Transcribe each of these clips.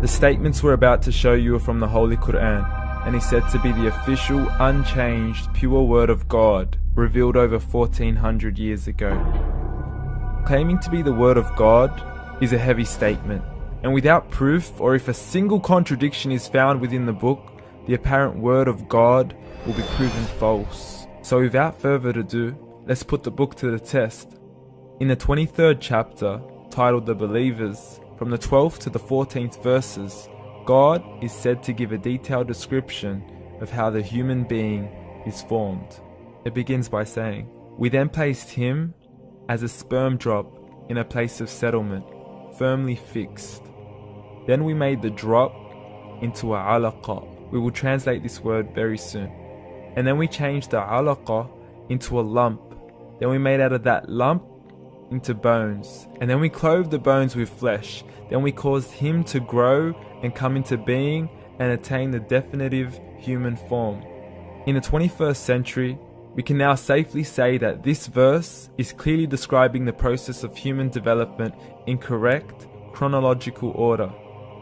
The statements we're about to show you are from the Holy Quran, and is said to be the official, unchanged, pure word of God, revealed over 1400 years ago. Claiming to be the word of God is a heavy statement, and without proof, or if a single contradiction is found within the book, the apparent word of God will be proven false. So without further ado, let's put the book to the test. In the 23rd chapter, titled The Believers, from the 12th to the 14th verses, God is said to give a detailed description of how the human being is formed. It begins by saying, "We then placed him as a sperm drop in a place of settlement, firmly fixed. Then we made the drop into a alaqa." We will translate this word very soon. "And then we changed the alaqa into a lump. Then we made out of that lump into bones. And then we clothed the bones with flesh. Then we caused him to grow and come into being and attain the definitive human form." In the 21st century, we can now safely say that this verse is clearly describing the process of human development in correct chronological order.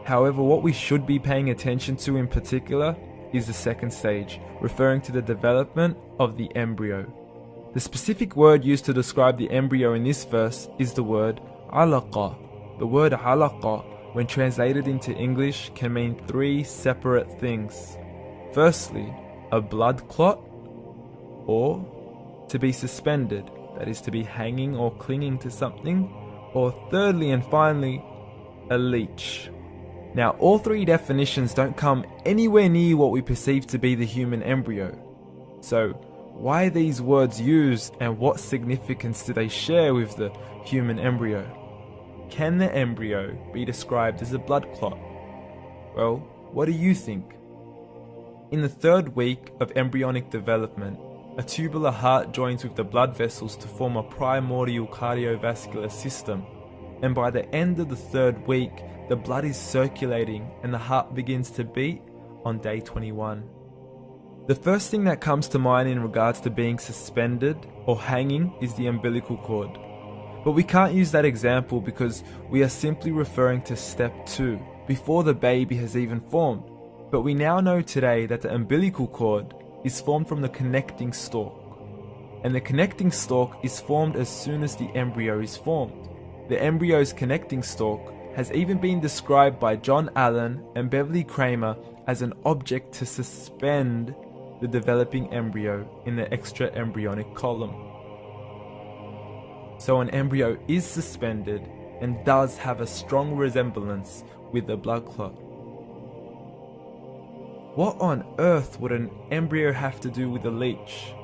However, what we should be paying attention to in particular is the second stage, referring to the development of the embryo. The specific word used to describe the embryo in this verse is the word alaqa. The word alaqa, when translated into English, can mean three separate things. Firstly, a blood clot, or to be suspended, that is to be hanging or clinging to something, or thirdly and finally, a leech. Now, all three definitions don't come anywhere near what we perceive to be the human embryo. So, why are these words used, and what significance do they share with the human embryo? Can the embryo be described as a blood clot? Well, what do you think? In the 3rd week of embryonic development, a tubular heart joins with the blood vessels to form a primordial cardiovascular system, and by the end of the 3rd week, the blood is circulating and the heart begins to beat on day 21. The first thing that comes to mind in regards to being suspended or hanging is the umbilical cord. But we can't use that example because we are simply referring to step 2, before the baby has even formed. But we now know today that the umbilical cord is formed from the connecting stalk. And the connecting stalk is formed as soon as the embryo is formed. The embryo's connecting stalk has even been described by John Allen and Beverly Kramer as an object to suspend the developing embryo in the extra-embryonic column. So an embryo is suspended and does have a strong resemblance with a blood clot. What on earth would an embryo have to do with a leech?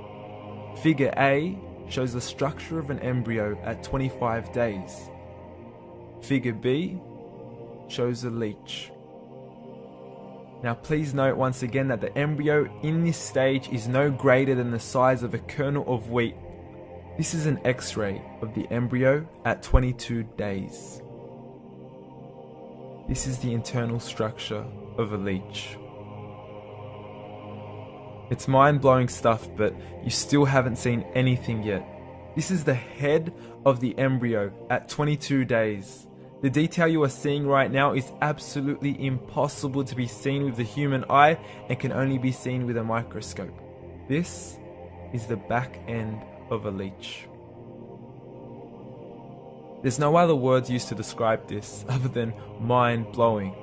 Figure A shows the structure of an embryo at 25 days. Figure B shows a leech. Now please note once again that the embryo in this stage is no greater than the size of a kernel of wheat. This is an X-ray of the embryo at 22 days. This is the internal structure of a leech. It's mind-blowing stuff, but you still haven't seen anything yet. This is the head of the embryo at 22 days. The detail you are seeing right now is absolutely impossible to be seen with the human eye and can only be seen with a microscope. This is the back end of a leech. There's no other words used to describe this other than mind-blowing.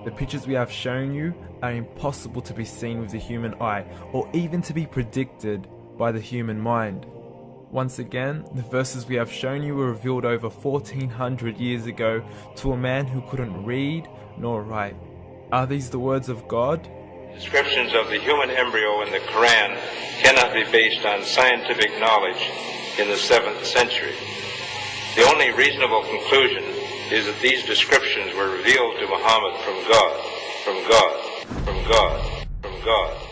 The pictures we have shown you are impossible to be seen with the human eye or even to be predicted by the human mind. Once again, the verses we have shown you were revealed over 1400 years ago to a man who couldn't read nor write. Are these the words of God? Descriptions of the human embryo in the Quran cannot be based on scientific knowledge in the 7th century. The only reasonable conclusion is that these descriptions were revealed to Muhammad from God, from God, from God, from God.